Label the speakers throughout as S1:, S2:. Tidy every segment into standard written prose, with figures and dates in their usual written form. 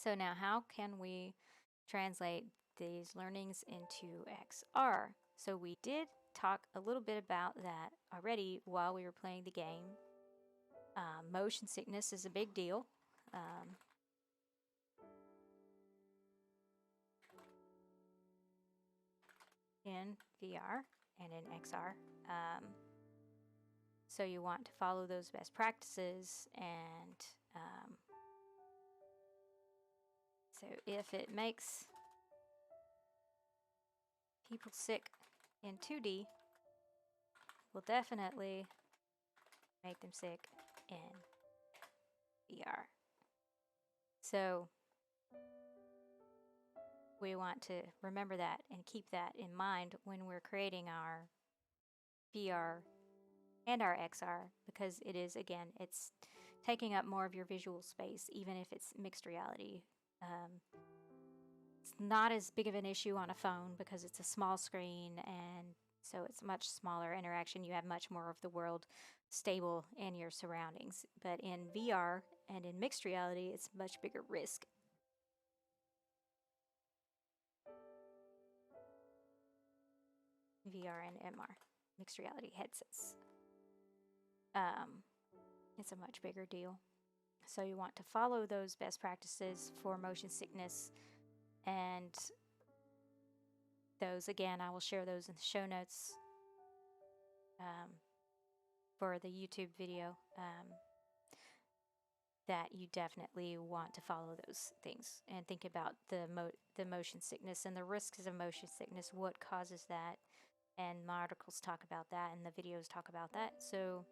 S1: So now how can we translate these learnings into XR? So we did talk a little bit about that already while we were playing the game. Motion sickness is a big deal. In VR and in XR. So you want to follow those best practices, and so if it makes people sick in 2D, will definitely make them sick in VR. So we want to remember that and keep that in mind when we're creating our VR and our XR, because it is, again, it's taking up more of your visual space, even if it's mixed reality. It's not as big of an issue on a phone because it's a small screen, and so it's much smaller interaction. You have much more of the world stable in your surroundings. But in VR and in mixed reality, it's much bigger risk. VR and MR, mixed reality headsets. It's a much bigger deal. So you want to follow those best practices for motion sickness, and those, again, I will share those in the show notes for the YouTube video, that you definitely want to follow those things and think about the motion sickness and the risks of motion sickness, what causes that, and my articles talk about that and the videos talk about that. So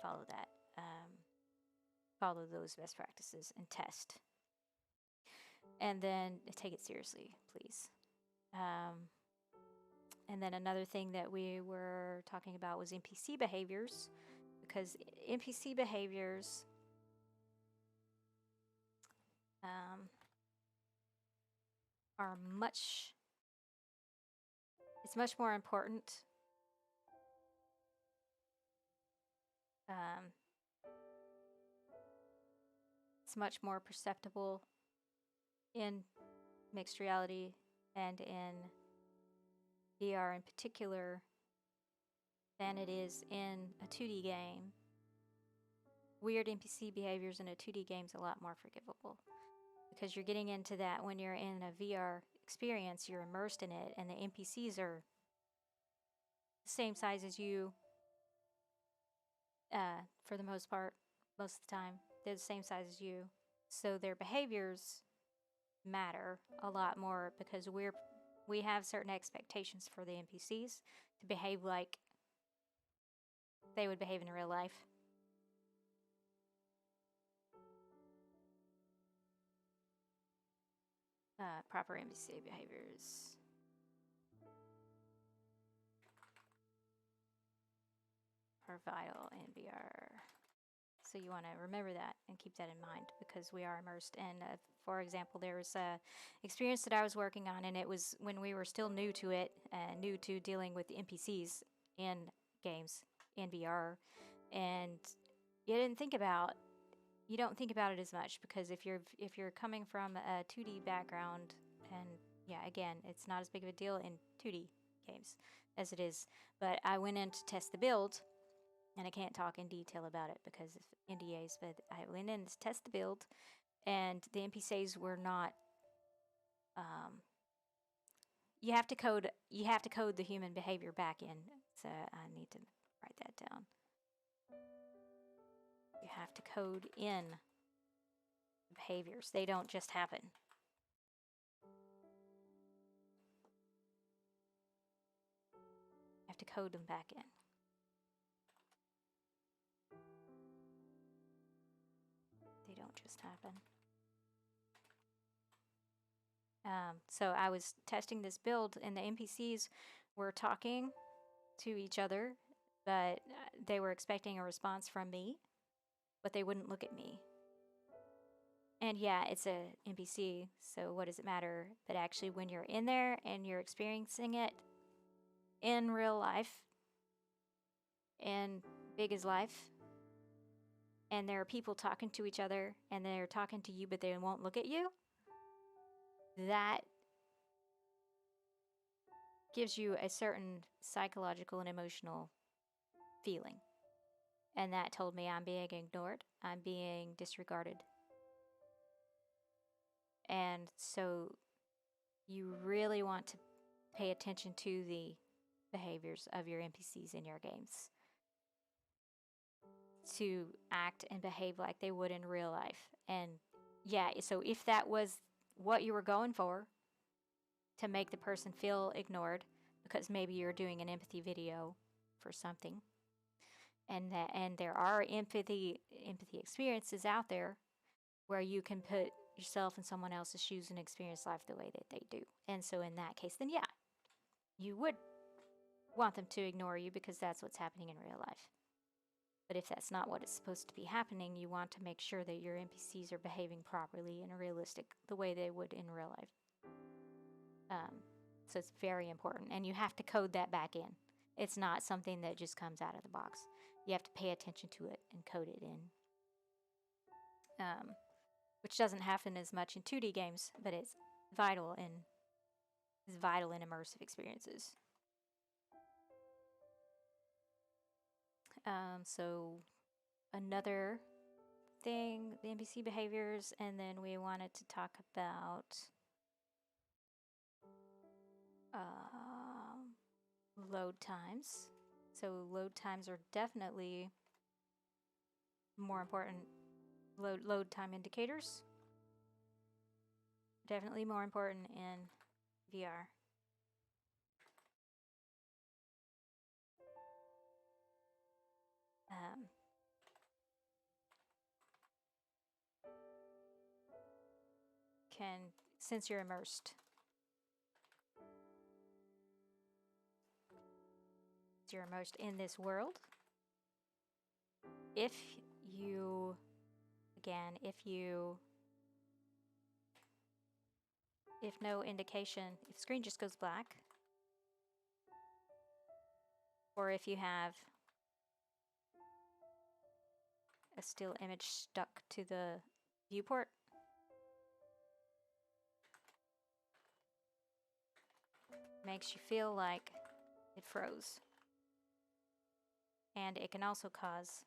S1: follow that. Follow those best practices and test. And then take it seriously, please. And then another thing that we were talking about was Mpc behaviors, because Mpc behaviors are it's much more important it's much more perceptible in mixed reality and in VR in particular than it is in a 2D game. Weird Mpc behaviors in a 2D game is a lot more forgivable, because you're getting into that when you're in a VR experience, you're immersed in it, and the NPCs are the same size as you for the most part, most of the time. They're the same size as you. So their behaviors matter a lot more, because we have certain expectations for the NPCs to behave like they would behave in real life. Proper NPC behaviors. Are vital in VR. So you want to remember that and keep that in mind, because we are immersed. And for example, there was a experience that I was working on, and it was when we were still new to it, new to dealing with NPCs in games in VR, and you don't think about it as much, because if you're coming from a 2D background, and yeah, again, it's not as big of a deal in 2D games as it is. But I went in to test the build, and I can't talk in detail about it because of NDAs, but I went in to test the build, and the NPCs were not. You have to code the human behavior back in. So I need to write that down. You have to code in behaviors. They don't just happen. You have to code them back in. They don't just happen. So I was testing this build, and the NPCs were talking to each other, but they were expecting a response from me, but they wouldn't look at me. And yeah, it's a NPC, so what does it matter? But actually, when you're in there and you're experiencing it in real life, and big as life, and there are people talking to each other, and they're talking to you, but they won't look at you, that gives you a certain psychological and emotional feeling. And that told me I'm being ignored, I'm being disregarded. And so you really want to pay attention to the behaviors of your NPCs in your games to act and behave like they would in real life. And yeah, so if that was what you were going for, to make the person feel ignored because maybe you're doing an empathy video for something, and there are empathy experiences out there where you can put yourself in someone else's shoes and experience life the way that they do. And so in that case, then yeah, you would want them to ignore you because that's what's happening in real life. But if that's not what is supposed to be happening, you want to make sure that your NPCs are behaving properly and realistic the way they would in real life. So it's very important, and you have to code that back in. It's not something that just comes out of the box. You have to pay attention to it and code it in, which doesn't happen as much in 2D games, but it's vital in immersive experiences. So another thing, the NPC behaviors, and then we wanted to talk about load times. So load times are definitely more important. Load time indicators, definitely more important in VR. Since you're immersed, in this world, if no indication, if screen just goes black, or if you have a still image stuck to the viewport, makes you feel like it froze. And it can also cause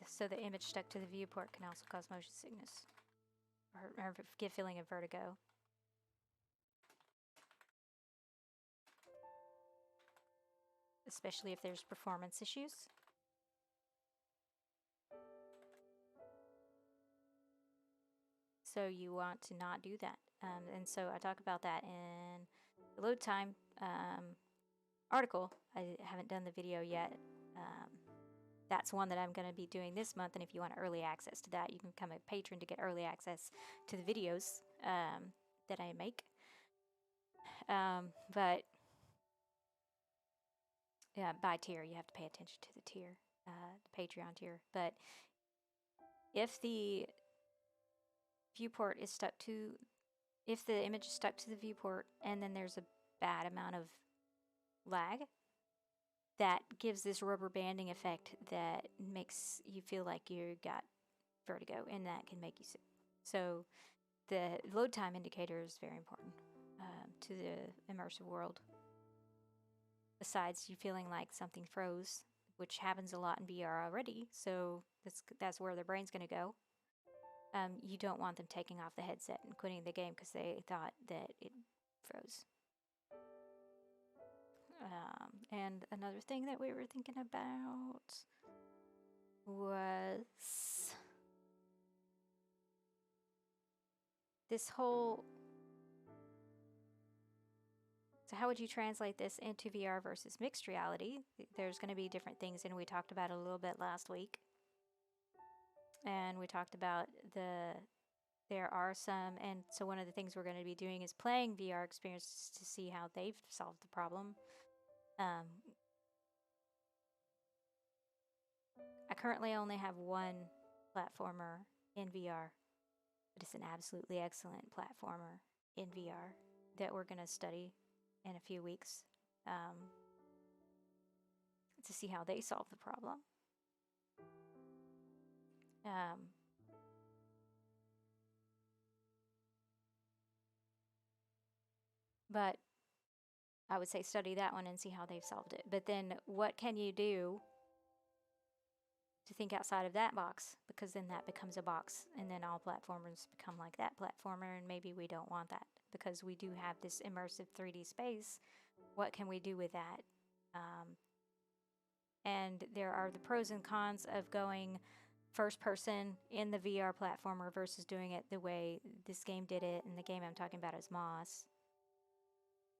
S1: so the image stuck to the viewport can also cause motion sickness or give feeling of vertigo. Especially if there's performance issues. So you want to not do that. And so I talk about that in the load time article. I haven't done the video yet. That's one that I'm going to be doing this month. And if you want early access to that, you can become a patron to get early access to the videos that I make. But yeah, by tier, you have to pay attention to the tier, the Patreon tier. But if the viewport is stuck to, if the image is stuck to the viewport and then there's a bad amount of lag, that gives this rubber banding effect that makes you feel like you got vertigo, and that can make you sick. So the load time indicator is very important to the immersive world. Besides you feeling like something froze, which happens a lot in VR already, so that's where their brain's going to go. You don't want them taking off the headset and quitting the game because they thought that it froze. And another thing that we were thinking about was this whole... So how would you translate this into VR versus mixed reality? There's going to be different things, and we talked about it a little bit last week. And we talked about there are some, and so one of the things we're going to be doing is playing VR experiences to see how they've solved the problem. I currently only have one platformer in VR, but it's an absolutely excellent platformer in VR that we're going to study in a few weeks. to see how they solve the problem. But I would say study that one and see how they've solved it. But then what can you do to think outside of that box? Because then that becomes a box, and then all platformers become like that platformer, and maybe we don't want that because we do have this immersive 3D space. What can we do with that? And there are the pros and cons of going first person in the VR platformer versus doing it the way this game did it. And the game I'm talking about is Moss,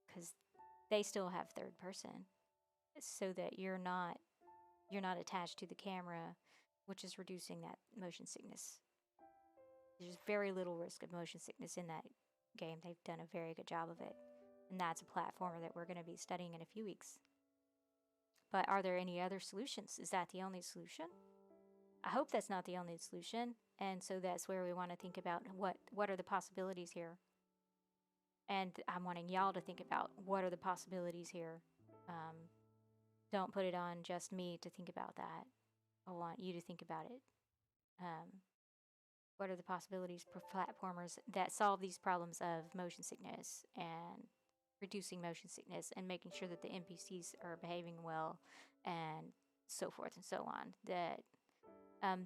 S1: because they still have third person, so that you're not attached to the camera, which is reducing that motion sickness. There's very little risk of motion sickness in that game. They've done a very good job of it, and that's a platformer that we're going to be studying in a few weeks. But are there any other solutions? Is that the only solution? I hope that's not the only solution, and so that's where we want to think about what are the possibilities here. And I'm wanting y'all to think about what are the possibilities here. Don't put it on just me to think about that. I want you to think about it. What are the possibilities for platformers that solve these problems of motion sickness and reducing motion sickness and making sure that the NPCs are behaving well and so forth and so on? That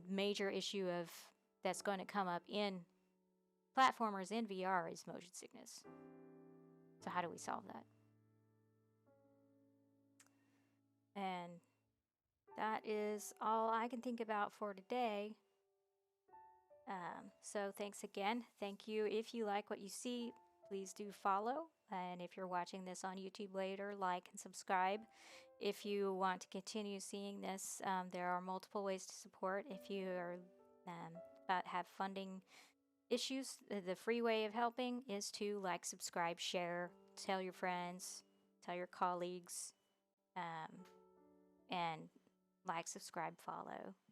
S1: major issue of that's going to come up in platformers in VR is motion sickness. So how do we solve that? And that is all I can think about for today. So thanks again. Thank you. If you like what you see, please do follow. And if you're watching this on YouTube later, like and subscribe. If you want to continue seeing this, there are multiple ways to support. If you are have funding issues, the free way of helping is to like, subscribe, share, tell your friends, tell your colleagues, and like, subscribe, follow.